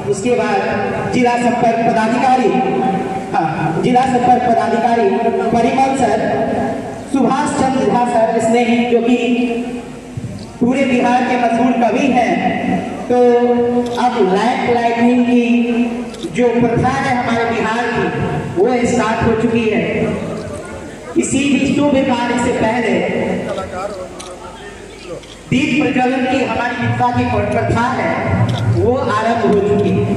उसके बाद जिला संपर्क पदाधिकारी परिमल सर, सुभाष चंद्र झा सर स्नेही, जो कि पूरे बिहार के मशहूर कवि हैं। तो अब लाइटनिंग की जो प्रथा है हमारे बिहार की, वो स्टार्ट हो चुकी है। इसी भी शुभ कार्य से पहले दीप प्रज्वलन की हमारी मिथिला की प्रथा है, वो आरंभ हो चुकी है।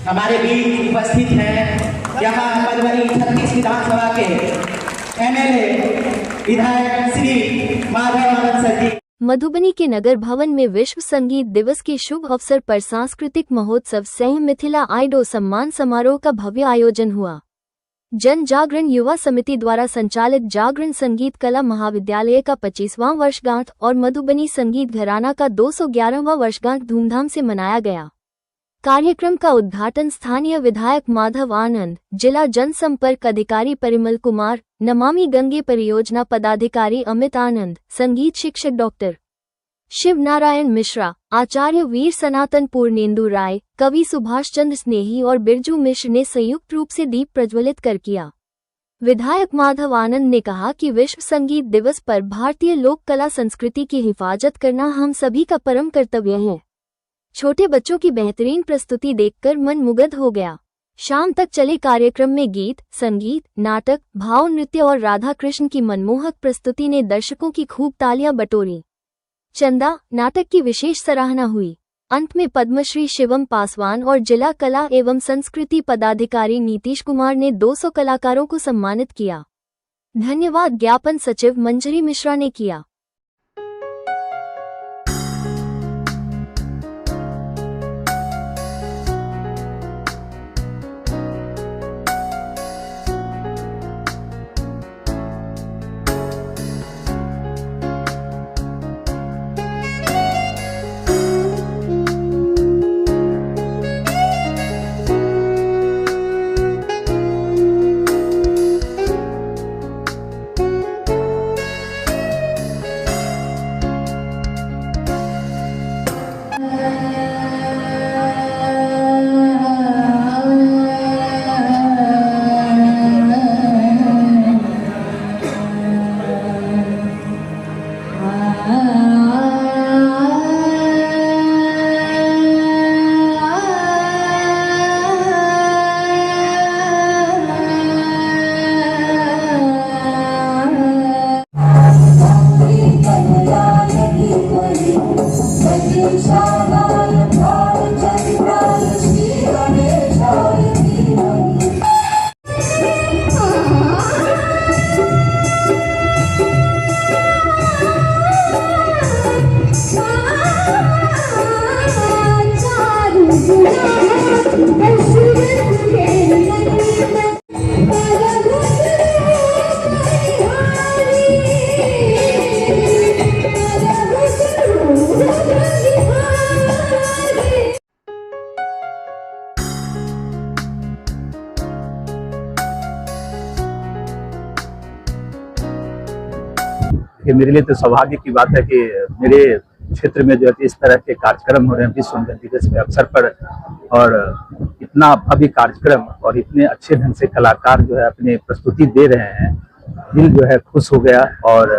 हमारे बीच उपस्थित हैं यहाँ मधुबनी 36 विधानसभा के एमएलए विधायक श्री माधव आनंद सर जी। मधुबनी के नगर भवन में विश्व संगीत दिवस के शुभ अवसर पर सांस्कृतिक महोत्सव सह मिथिला आइडो सम्मान समारोह का भव्य आयोजन हुआ। जन जागरण युवा समिति द्वारा संचालित जागरण संगीत कला महाविद्यालय का 25वां वर्षगांठ और मधुबनी संगीत घराना का 211वां वर्षगांठ धूमधाम से मनाया गया। कार्यक्रम का उद्घाटन स्थानीय विधायक माधव आनंद, जिला जनसंपर्क अधिकारी परिमल कुमार, नमामि गंगे परियोजना पदाधिकारी अमित आनंद, संगीत शिक्षक डॉक्टर शिव नारायण मिश्रा, आचार्य वीर सनातन पूर्णेंदु राय, कवि सुभाष चंद्र स्नेही और बिरजू मिश्र ने संयुक्त रूप से दीप प्रज्वलित कर किया। विधायक माधव आनंद ने कहा कि विश्व संगीत दिवस पर भारतीय लोक कला संस्कृति की हिफाजत करना हम सभी का परम कर्तव्य है। छोटे बच्चों की बेहतरीन प्रस्तुति देखकर मन मुग्ध हो गया। शाम तक चले कार्यक्रम में गीत, संगीत, नाटक, भाव नृत्य और राधा कृष्ण की मनमोहक प्रस्तुति ने दर्शकों की खूब तालियां बटोरी। चंदा नाटक की विशेष सराहना हुई। अंत में पद्मश्री शिवम पासवान और जिला कला एवं संस्कृति पदाधिकारी नीतीश कुमार ने 200 कलाकारों को सम्मानित किया। धन्यवाद ज्ञापन सचिव मंजरी मिश्रा ने किया। कि मेरे लिए तो सौभाग्य की बात है कि मेरे क्षेत्र में जो है इस तरह के कार्यक्रम हो रहे हैं विश्व संगीत दिवस के अवसर पर, और इतना भव्य कार्यक्रम और इतने अच्छे ढंग से कलाकार जो है अपनी प्रस्तुति दे रहे हैं, दिल जो है खुश हो गया। और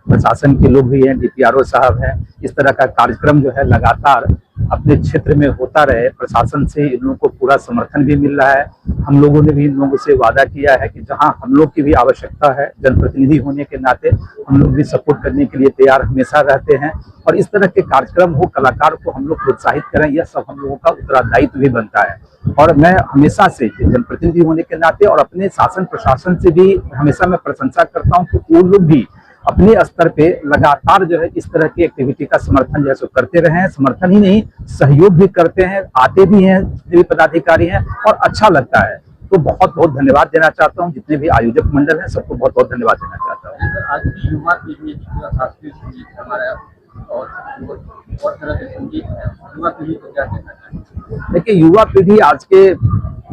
प्रशासन के लोग भी हैं, DPRO साहब हैं, इस तरह का कार्यक्रम जो है लगातार अपने क्षेत्र में होता रहे। प्रशासन से इन लोगों को पूरा समर्थन भी मिल रहा है। हम लोगों ने भी इन लोगों से वादा किया है कि जहां हम लोग की भी आवश्यकता है, जनप्रतिनिधि होने के नाते हम लोग भी सपोर्ट करने के लिए तैयार हमेशा रहते हैं। और इस तरह के कार्यक्रम हो, कलाकार को हम लोग प्रोत्साहित करें, यह सब हम लोगों का उत्तरदायित्व भी बनता है। और मैं हमेशा से जनप्रतिनिधि होने के नाते और अपने शासन प्रशासन से भी हमेशा मैं प्रशंसा करता हूँ कि वो लोग भी अपने स्तर पे लगातार जो है इस तरह की एक्टिविटी का समर्थन जैसे करते रहे हैं। समर्थन ही नहीं, सहयोग भी करते हैं, आते भी हैं जितने भी पदाधिकारी हैं, और अच्छा लगता है। तो बहुत बहुत धन्यवाद देना चाहता हूं जितने भी आयोजक मंडल हैं, सबको बहुत बहुत धन्यवाद देना चाहता हूं। आज की युवा पीढ़ी शास्त्रीय संगीत हमारा और तरह के संगीत है, युवा पीढ़ी को क्या कहना चाहिए? देखिए, युवा पीढ़ी आज के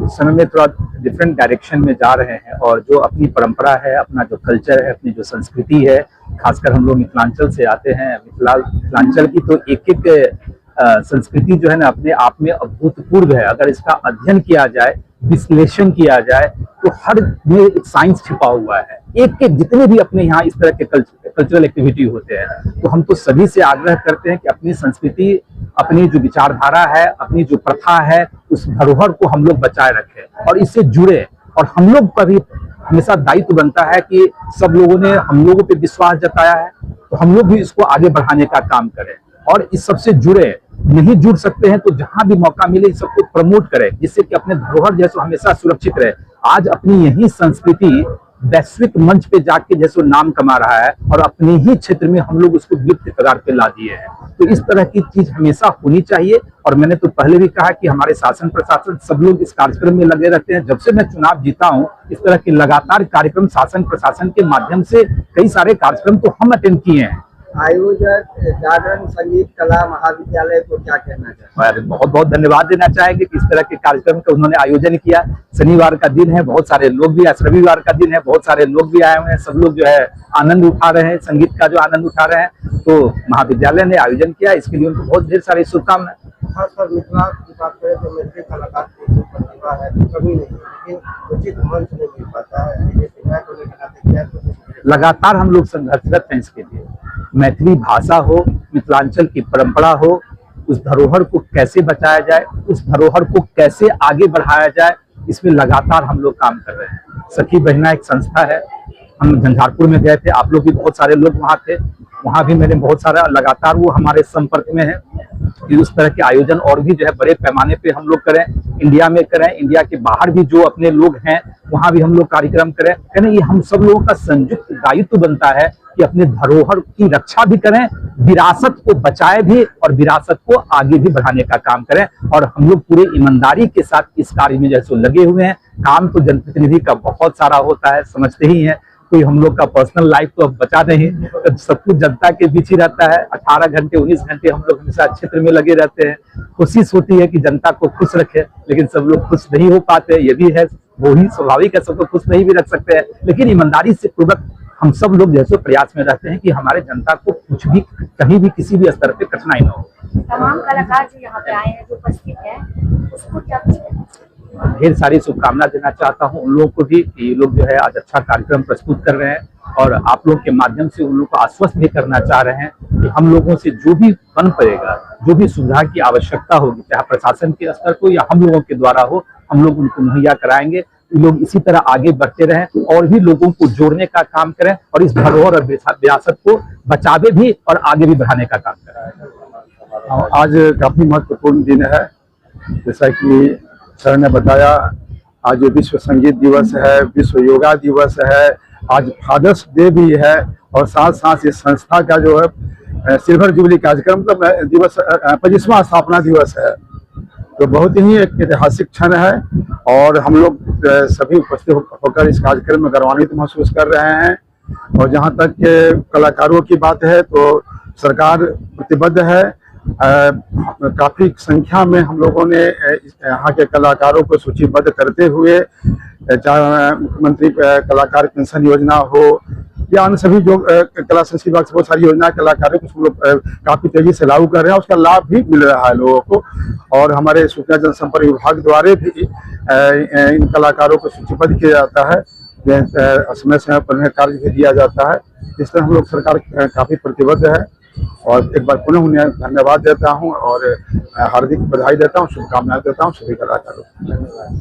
समय में थोड़ा डिफरेंट डायरेक्शन में जा रहे हैं और जो अपनी परंपरा है, अपना जो कल्चर है, अपनी जो संस्कृति है, खासकर हम लोग मिथिलांचल से आते हैं। मिथिलांचल की तो एक एक संस्कृति जो है ना अपने आप में अभूतपूर्व है। अगर इसका अध्ययन किया जाए, विश्लेषण किया जाए तो हर में एक साइंस छिपा हुआ है। एक एक जितने भी अपने यहाँ इस तरह के कल्चरल एक्टिविटी होते हैं, तो हम तो सभी से आग्रह करते हैं कि अपनी संस्कृति, अपनी जो विचारधारा है, अपनी जो प्रथा है, उस धरोहर को हम लोग बचाए रखें और इससे जुड़े। और हम लोग का भी हमेशा दायित्व बनता है कि सब लोगों ने हम लोगों पे विश्वास जताया है, तो हम लोग भी इसको आगे बढ़ाने का काम करें और इस सबसे जुड़े। नहीं जुड़ सकते हैं तो जहां भी मौका मिले इस सबको प्रमोट करें, जिससे कि अपने धरोहर जैसे हमेशा सुरक्षित रहे। आज अपनी यही संस्कृति वैश्विक मंच पे जाके जैसे नाम कमा रहा है और अपने ही क्षेत्र में हम लोग उसको विलुप्त कगार पे ला दिए हैं। तो इस तरह की चीज हमेशा होनी चाहिए। और मैंने तो पहले भी कहा कि हमारे शासन प्रशासन सब लोग इस कार्यक्रम में लगे रहते हैं। जब से मैं चुनाव जीता हूं, इस तरह के लगातार कार्यक्रम शासन प्रशासन के माध्यम से कई सारे कार्यक्रम तो हम अटेंड किए हैं। आयोजक जागरण संगीत कला महाविद्यालय को क्या कहना चाहिए? बहुत बहुत धन्यवाद देना चाहेंगे कि इस तरह के कार्यक्रम का उन्होंने आयोजन किया। शनिवार का दिन है, बहुत सारे लोग भी, रविवार का दिन है, बहुत सारे लोग भी आए हुए हैं। सब लोग जो है आनंद उठा रहे हैं, संगीत का जो आनंद उठा रहे हैं। तो महाविद्यालय ने आयोजन किया, इसके लिए उनको बहुत ढेर सारी शुभकामनाएं। खासकर मिथिला की बात करें तो मिथिला कलाकार की जो प्रतिभा है तो कमी नहीं है, लेकिन उचित मंच नहीं मिल पाता है। लगातार हम लोग संघर्षरत हैं इसके लिए। मैथिली भाषा हो, मिथिलांचल की परंपरा हो, उस धरोहर को कैसे बचाया जाए, उस धरोहर को कैसे आगे बढ़ाया जाए, इसमें लगातार हम लोग काम कर रहे हैं। सखी बहना एक संस्था है, हम झंझारपुर में गए थे, आप लोग भी बहुत सारे लोग वहाँ थे, वहाँ भी मैंने बहुत सारा लगातार वो हमारे संपर्क में है कि उस तरह के आयोजन और भी जो है बड़े पैमाने पे हम लोग करें, इंडिया में करें, इंडिया के बाहर भी जो अपने लोग हैं वहाँ भी हम लोग कार्यक्रम करें। यानी ये हम सब लोगों का संयुक्त दायित्व बनता है कि अपने धरोहर की रक्षा भी करें, विरासत को बचाए भी और विरासत को आगे भी बढ़ाने का काम करें। और हम लोग पूरे ईमानदारी के साथ इस कार्य में जैसे लगे हुए हैं। काम तो जनप्रतिनिधि का बहुत सारा होता है, समझते ही हैं, कोई हम लोग का पर्सनल लाइफ तो अब बचा नहीं, तो सब कुछ जनता के बीच ही रहता है। 18 घंटे 19 घंटे हम लोग हमेशा क्षेत्र में लगे रहते हैं। कोशिश होती है कि जनता को खुश रखे, लेकिन सब लोग खुश नहीं हो पाते, ये भी है, वो ही स्वाभाविक है, सबको खुश नहीं भी रख सकते हैं। लेकिन ईमानदारी से पूर्वक हम सब लोग जैसे प्रयास में रहते हैं कि हमारे जनता को कुछ भी कहीं भी किसी भी स्तर पे कठिनाई न हो। तमाम कलाकार जो यहाँ पे आए हैं, जो उपस्थित हैं, उसको क्या कुछ ढेर सारी शुभकामनाएं देना चाहता हूँ उन लोगों को भी कि ये लोग जो है आज अच्छा कार्यक्रम प्रस्तुत कर रहे हैं और आप लोग के माध्यम से उन लोगों को आश्वस्त भी करना चाह रहे हैं कि हम लोगों से जो भी बन पड़ेगा, जो भी सुविधा की आवश्यकता होगी, चाहे प्रशासन के स्तर को या हम लोगों के द्वारा हो, हम लोग उनको मुहैया कराएंगे। लोग इसी तरह आगे बढ़ते रहें और भी लोगों को जोड़ने का काम करें और इस धरोहर और विरासत को बचावे भी और आगे भी बढ़ाने का काम करें। आज काफी महत्वपूर्ण दिन है, जैसा कि सर ने बताया। आज विश्व संगीत दिवस है, विश्व योगा दिवस है, आज फादर्स डे भी है और साथ साथ इस संस्था का जो है सिल्वर जुबली कार्यक्रम का दिवस 25वां स्थापना दिवस है। तो बहुत ही एक ऐतिहासिक क्षण है और हम लोग सभी उपस्थित होकर इस कार्यक्रम में गौरवान्वित महसूस कर रहे हैं। और जहां तक कलाकारों की बात है तो सरकार प्रतिबद्ध है। काफी संख्या में हम लोगों ने यहाँ के कलाकारों को सूचीबद्ध करते हुए, चाहे मुख्यमंत्री कलाकार पेंशन योजना हो या अन्य सभी जो कला संस्कृति विभाग से बहुत सारी योजना कलाकारों को हम लोग काफी तेजी से लागू कर रहे हैं, उसका लाभ भी मिल रहा है लोगों को। और हमारे सूचना जनसंपर्क विभाग द्वारा भी इन कलाकारों को सूचीबद्ध किया जाता है, समय समय पर उन्हें कार्य भी दिया जाता है। इस तरह हम लोग सरकार काफी प्रतिबद्ध है और एक बार पुनः उन्हें धन्यवाद देता हूं और हार्दिक बधाई देता हूं, शुभकामनाएं देता हूं सभी कलाकारों को।